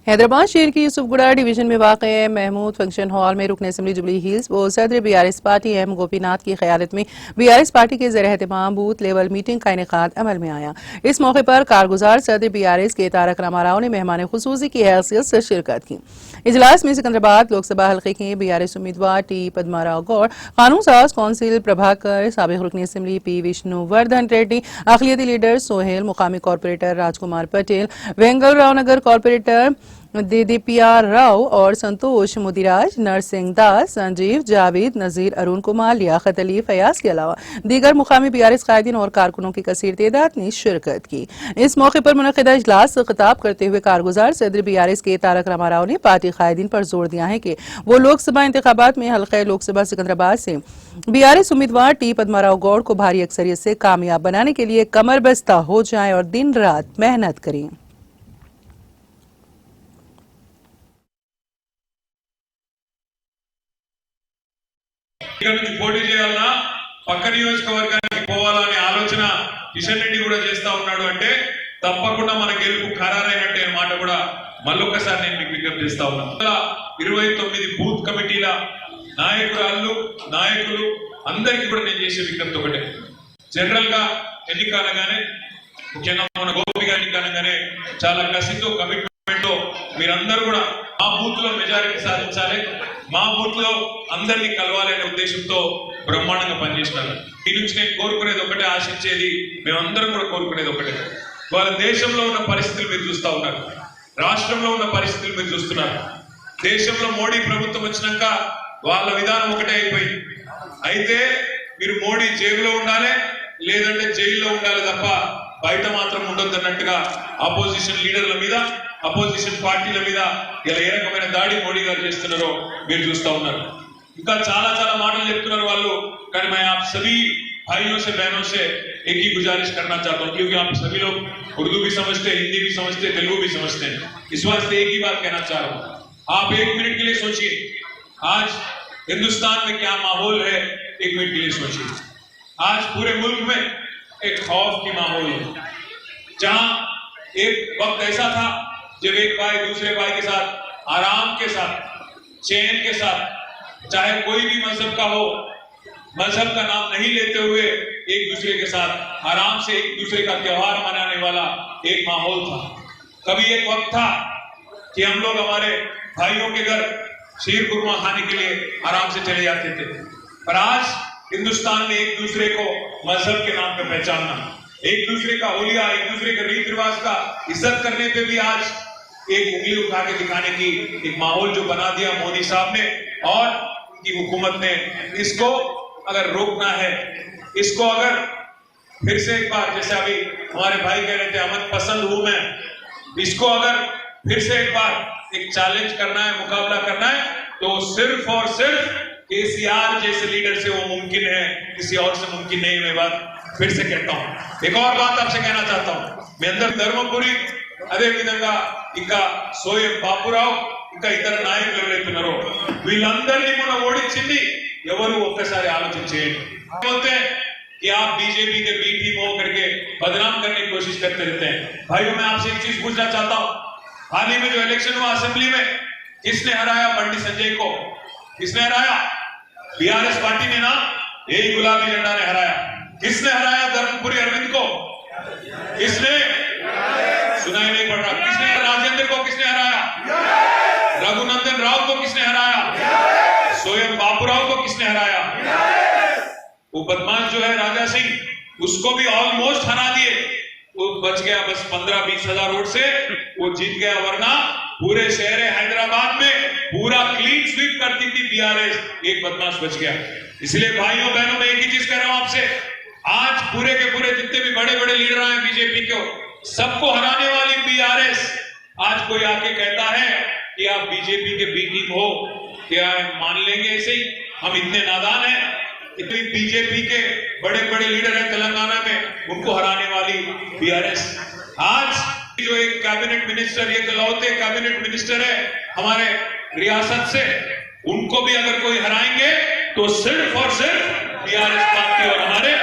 हैदराबाद शहर की यूसुफगुड़ा डिवीजन में वाक़ महमूद फंक्शन हॉल में रुकन असम्बली जुबली हिल्स व सदर बीआरएस पार्टी एम गोपीनाथ की क़यादत में बीआरएस पार्टी के ज़रिए एहतमाम बूथ लेवल मीटिंग का इनेकाद अमल में आया। इस मौके पर कारगुजार सदर बीआरएस के तारक रामाराव ने मेहमान खुसूसी की हैसियत से शिरकत की। इजलास में सिकंदराबाद लोकसभा हल्के के बीआरएस उम्मीदवार टी पद्माराव गौड़, कानून साज कौंसिल प्रभाकर, साबिक़ रुकन असम्बली पी विष्णुवर्धन रेड्डी, अक़लियती लीडर सोहेल, मुकामी कॉरपोरेटर राजकुमार पटेल, वेंगलराव नगर कॉरपोरेटर दीदीपिया राव और संतोष मुदिराज, नरसिंह दास, संजीव, जावेद, नजीर, अरुण कुमार, लियाकत अली, फयाज के अलावा दीगर मुकामी बीआरएस कायदीन और कारकुनों की कसीर तादाद ने शिरकत की। इस मौके पर मुनक़िदा इजलास से खिताब करते हुए कारगुजार सदर बीआरएस के तारक रामाराव ने पार्टी कायदीन पर जोर दिया है कि वो लोकसभा इंतखाबात में हल्का लोकसभा सिकंदराबाद से बीआरएस उम्मीदवार टी पद्माराव गौड़ को भारी अक्सरियत से कामयाब बनाने के लिए कमर बस्ता हो जाएं और दिन रात मेहनत करें। ఇక్కడ నుంచి పోటీ చేయాలన్నా పక్క నియోజకవర్గానికి పోవాలనే ఆలోచన కిషన్ రెడ్డి కూడా చేస్తా ఉన్నాడు అంటే తప్పకుండా మన గెలుపు ఖరారైనట్టే మాట కూడా మళ్ళొక్కసారి నేను మీకు విజ్ఞప్తి చేస్తా ఉన్నాను। 29 బూత్ కమిటీల నాయకులు అందరికీ కూడా నేను చేసే విజ్ఞప్తి ఒకటే, జనరల్ గా ఎన్నిక అనగానే ముఖ్యంగా మన గోపి గారి ఎన్నిక అనగానే చాలా కసితో కమిట్మెంట్ తో మీరందరూ కూడా మా బూత్ లో మెజారిటీ సాధించాలి, మా బూత్ లో అందరినీ కలవాలనే ఉద్దేశంతో బ్రహ్మాండంగా పనిచేస్తున్నారు। ఈ నుంచి నేను కోరుకునేది ఒకటే, ఆశించేది మేమందరం కూడా కోరుకునేది ఒకటే, వాళ్ళ దేశంలో ఉన్న పరిస్థితులు మీరు చూస్తా ఉన్నారు, రాష్ట్రంలో ఉన్న పరిస్థితులు మీరు చూస్తున్నారు। దేశంలో మోడీ ప్రభుత్వం వచ్చినాక వాళ్ళ విధానం ఒకటే అయిపోయింది, అయితే మీరు మోడీ జైలులో ఉండాలి లేదంటే జైల్లో ఉండాలి తప్ప బయట మాత్రం ఉండొద్దు అన్నట్టుగా ఆపోజిషన్ లీడర్ల మీద, అపోజిషన్ పార్టీల మీద ఇలా ఏ రకమైన దాడి మోడీ గారు చేస్తున్నారో మీరు చూస్తా ఉన్నారు। ఇంకా చాలా చాలా మాటలు చెప్తున్నారు వాళ్ళు, కానీ मैं आप सभी भाइयों से बहनों से एक ही गुजारिश करना चाहता हूँ, क्योंकि आप सभी लोग उर्दू भी समझते, हिंदी भी समझते, तेलुगु भी समझते हैं, इस वास्ते एक ही बात कहना चाह रहा हूँ। आप एक मिनट के लिए सोचिए आज हिंदुस्तान में क्या माहौल है, एक मिनट के लिए सोचिए। आज पूरे मुल्क में एक खौफ की माहौल है, जहां एक वक्त ऐसा था जब एक भाई दूसरे भाई के साथ आराम के साथ, चैन के साथ, चाहे कोई भी मजहब का हो, मजहब का नाम नहीं लेते हुए एक दूसरे के साथ आराम से एक दूसरे का त्योहार मनाने वाला एक माहौल था। कभी एक वक्त था कि हम लोग हमारे भाइयों के घर शीर कुरमा खाने के लिए आराम से चले जाते थे, पर आज हिंदुस्तान में एक दूसरे को मजहब के नाम पे पहचानना, एक दूसरे का होलिया, एक दूसरे के रीति रिवाज का इज्जत करने पे भी आज एक उंगली उठा के दिखाने की एक माहौल जो बना दिया मोदी साहब ने और उनकी हुकूमत ने, इसको अगर रोकना है, इसको अगर फिर से एक बार, जैसे अभी हमारे भाई कह रहे थे अमन पसंद हूं मैं, इसको अगर फिर से एक बार एक चैलेंज करना है, मुकाबला करना है, तो सिर्फ और सिर्फ केसीआर जैसे लीडर से वो मुमकिन है, किसी और से मुमकिन नहीं। मैं बात फिर से कहता हूँ, एक और बात आपसे कहना चाहता हूँ, मैं अंदर धर्मपुरी అదే విధంగా ఇంకా సోయం బాపురావు ఇంకా ఇతర నాయకులు ఎవరైతున్నారో వీళ్ళందరినీ మనం ఓడించింది ఎవరు ఒక్కసారి ఆలోచన చేయండి। बोलते हैं कि आप बीजेपी के बी टीम हो करके बदनाम करने की कोशिश करते रहते हैं। भाइयों मैं आपसे एक चीज पूछना चाहता हूँ, हाल ही में जो इलेक्शन हुआ असेंबली में, किसने हराया बंडी संजय को? किसने हराया? बीआरएस पार्टी ने ना, यही गुलाबी झंडा ने हराया। किसने हराया धर्मपुरी अरविंद को? किसने? सुनाई नहीं पड़ रहा। किसने? राजेंद्र को किसने हराया? रघुनंदन राव को किसने हराया? सोयम बापूराव को किसने हराया? वो बदमाश जो है राजा सिंह, उसको भी ऑलमोस्ट हरा दिए, वो बच गया बस 15-20 हजार वोट से वो जीत गया, वरना पूरे शहर हैदराबाद में पूरा क्लीन स्वीप करती थी बीआरएस, एक बदमाश बच गया। इसलिए भाइयों बहनों मैं एक ही चीज कह रहा हूं आपसे, आज पूरे के पूरे जितने भी बड़े बड़े लीडर आए बीजेपी के, सबको हराने वाली बीआरएस, आज कोई आके कहता है कि आप बीजेपी के बी टीम हो, क्या मान लेंगे ऐसे ही? हम इतने नादान हैं? इतनी बीजेपी के बड़े बड़े लीडर हैं तेलंगाना में, उनको हराने वाली बीआरएस। आज जो एक कैबिनेट मिनिस्टर, ये इकलौते कैबिनेट मिनिस्टर है हमारे रियासत से, उनको भी अगर कोई हराएंगे तो सिर्फ और सिर्फ बीआरएस पार्टी और हमारे